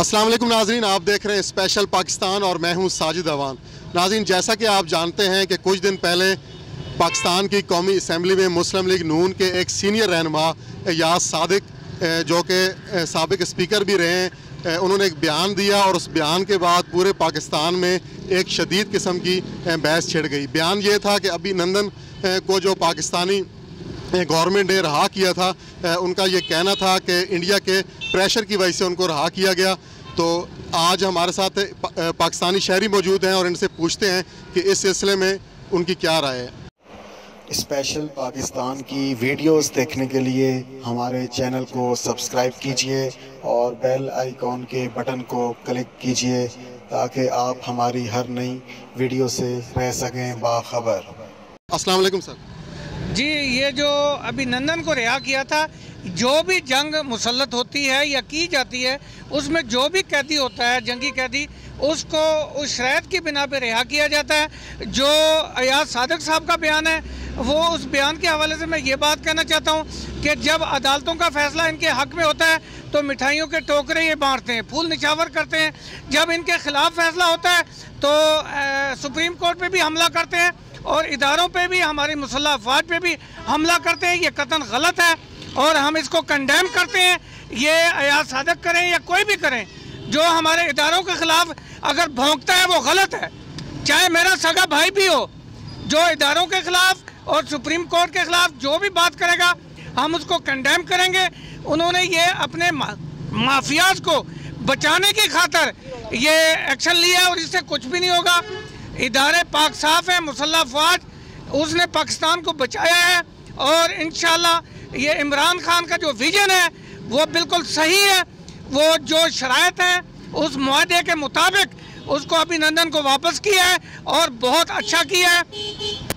अस्सलाम वालेकुम नाज़रीन, आप देख रहे हैं स्पेशल पाकिस्तान और मैं हूं साजिद अवान। नाज़रीन, जैसा कि आप जानते हैं कि कुछ दिन पहले पाकिस्तान की कौमी असम्बली में मुस्लिम लीग नून के एक सीनियर रहनुमा यास सादिक, जो कि साबिक स्पीकर भी रहे हैं, उन्होंने एक बयान दिया और उस बयान के बाद पूरे पाकिस्तान में एक शदीद किस्म की बहस छिड़ गई। बयान ये था कि अभिनंदन को जो पाकिस्तानी गवर्नमेंट ने रहा किया था, उनका ये कहना था कि इंडिया के प्रेशर की वजह से उनको रहा किया गया। तो आज हमारे साथ पाकिस्तानी शहरी मौजूद हैं और इनसे पूछते हैं कि इस सिलसिले में उनकी क्या राय है। स्पेशल पाकिस्तान की वीडियोस देखने के लिए हमारे चैनल को सब्सक्राइब कीजिए और बेल आइकॉन के बटन को क्लिक कीजिए ताकि आप हमारी हर नई वीडियो से रह सकें बाखबर। अस्सलाम वालेकुम सर। जी, ये जो अभिनंदन को रिहा किया था, जो भी जंग मुसल्लत होती है या की जाती है उसमें जो भी कैदी होता है, जंगी कैदी, उसको उस शरायत की बिना पे रिहा किया जाता है। जो यास सादिक साहब का बयान है, वो उस बयान के हवाले से मैं ये बात कहना चाहता हूँ कि जब अदालतों का फैसला इनके हक़ में होता है तो मिठाइयों के टोकरे ये बांटते हैं, फूल निछावर करते हैं। जब इनके ख़िलाफ़ फैसला होता है तो सुप्रीम कोर्ट पे भी हमला करते हैं और इदारों पे भी, हमारी मुसल्लह अफवाज पे भी हमला करते हैं। ये कतन गलत है और हम इसको कंडेम करते हैं। ये यास सादिक करें या कोई भी करें, जो हमारे इदारों के ख़िलाफ़ अगर भौंकता है वो गलत है, चाहे मेरा सगा भाई भी हो। जो इदारों के ख़िलाफ़ और सुप्रीम कोर्ट के ख़िलाफ़ जो भी बात करेगा हम उसको कंडेम करेंगे। उन्होंने ये अपने माफियाज को बचाने की खातर ये एक्शन लिया और इससे कुछ भी नहीं होगा। इदारे पाक साफ है, मुसल्लह अफवाज उसने पाकिस्तान को बचाया है और इंशाल्लाह ये इमरान खान का जो विजन है वो बिल्कुल सही है। वो जो शराइत है उस मुआहदे के मुताबिक उसको अभिनंदन को वापस किया है और बहुत अच्छा किया है।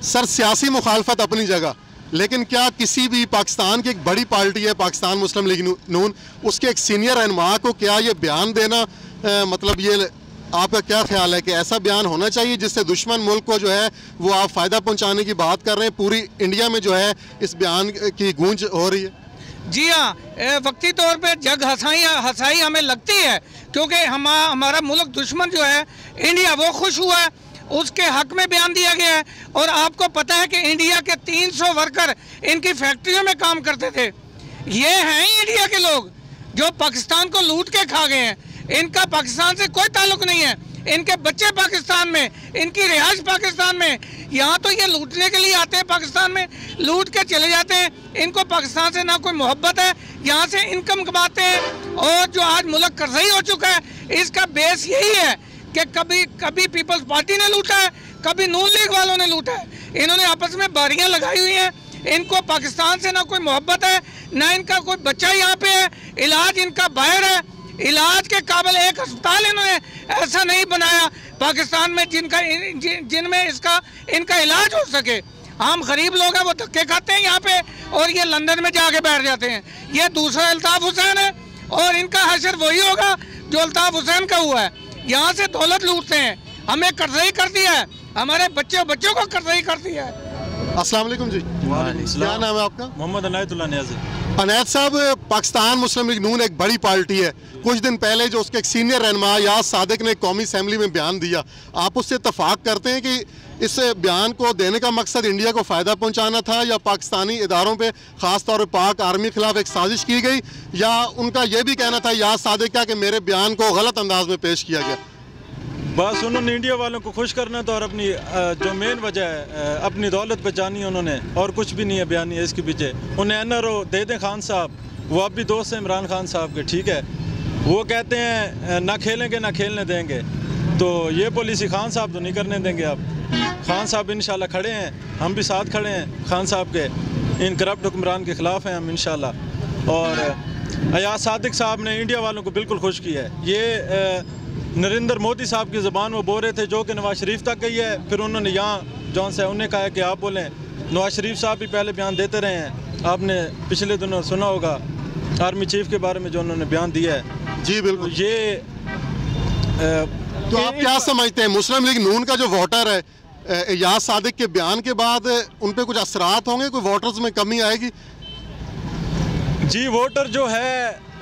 सर, सियासी मुखालफत अपनी जगह, लेकिन क्या किसी भी पाकिस्तान की एक बड़ी पार्टी है पाकिस्तान मुस्लिम लीग नून, उसके एक सीनियर रहनुमा को क्या ये बयान देना, मतलब ये आपका क्या ख्याल है कि ऐसा बयान होना चाहिए जिससे दुश्मन मुल्क को जो है वो आप फ़ायदा पहुंचाने की बात कर रहे हैं? पूरी इंडिया में जो है इस बयान की गूंज हो रही है। जी हाँ, वक्ती तौर पे जग हंसाई हमें लगती है क्योंकि हमारा मुल्क दुश्मन जो है इंडिया, वो खुश हुआ है, उसके हक में बयान दिया गया है। और आपको पता है कि इंडिया के 300 वर्कर इनकी फैक्ट्रियों में काम करते थे। ये हैं इंडिया के लोग जो पाकिस्तान को लूट के खा गए हैं। इनका पाकिस्तान से कोई ताल्लुक नहीं है, इनके बच्चे पाकिस्तान में, इनकी रिहाइश पाकिस्तान में। यहाँ तो ये लूटने के लिए आते हैं, पाकिस्तान में लूट के चले जाते हैं। इनको पाकिस्तान से ना कोई मोहब्बत है, यहाँ से इनकम कमाते हैं। और जो आज मुल्क कर्ज़ई हो चुका है, इसका बेस यही है कि कभी पीपल्स पार्टी ने लूटा है, कभी नून लीग वालों ने लूटा है। इन्होंने आपस में बारियाँ लगाई हुई हैं। इनको पाकिस्तान से ना कोई मोहब्बत है, ना इनका कोई बच्चा यहाँ पे है, इलाज इनका बाहर है। इलाज के काबिल एक अस्पताल इन्होंने ऐसा नहीं बनाया पाकिस्तान में जिनमें इनका इलाज हो सके। हम गरीब लोग हैं, वो धक्के खाते हैं यहाँ पे और ये लंदन में जाके बैठ जाते हैं। ये दूसरा अल्ताफ़ हुसैन है और इनका हशर वही होगा जो अल्ताफ़ हुसैन का हुआ है। यहाँ से दौलत लूटते हैं, हमें कर्ज़ई कर दिया है, हमारे बच्चों को कर्ज़ई कर दिया है। अस्सलाम वालेकुम जी। क्या नाम है आपका? मोहम्मद अनायतुल्लाह नियाज़ी। अनायत साहब, पाकिस्तान मुस्लिम लीग नून एक बड़ी पार्टी है। कुछ दिन पहले जो उसके एक सीनियर रहनुमा यास सादिक ने कौमी असम्बली में बयान दिया, आप उससे इत्तफाक करते हैं कि इस बयान को देने का मकसद इंडिया को फ़ायदा पहुंचाना था या पाकिस्तानी इदारों पे ख़ास तौर पर पाक आर्मी के खिलाफ एक साजिश की गई, या उनका ये भी कहना था यास सादिक का कि मेरे बयान को गलत अंदाज में पेश किया गया? बस उन्होंने इंडिया वालों को खुश करना था और अपनी जो मेन वजह है अपनी दौलत बचानी है उन्होंने, और कुछ भी नहीं है बयान है इसके पीछे। उन्हें NRO दे दें खान साहब, वो अब भी दोस्त हैं इमरान खान साहब के, ठीक है। वो कहते हैं ना खेलेंगे ना खेलने देंगे, तो ये पॉलिसी खान साहब तो नहीं करने देंगे। अब खान साहब इंशाल्लाह खड़े हैं, हम भी साथ खड़े हैं खान साहब के, इन करप्ट हुक्मरान के ख़िलाफ़ हैं हम इंशाल्लाह। और यास सादिक साहब ने इंडिया वालों को बिल्कुल खुश किया है। ये नरेंद्र मोदी साहब की ज़बान वो बोल रहे थे जो कि नवाज शरीफ तक गई है, फिर उन्होंने यहाँ जॉन से उन्हें कहा कि आप बोलें। नवाज शरीफ साहब भी पहले बयान देते रहे हैं, आपने पिछले दिनों सुना होगा आर्मी चीफ के बारे में जो उन्होंने बयान दिया है। जी बिल्कुल। ये तो आप क्या समझते हैं, मुस्लिम लीग नून का जो वोटर है यास सादिक के बयान के बाद उन पर कुछ असरात होंगे, कोई वोटर्स में कमी आएगी? जी, वोटर जो है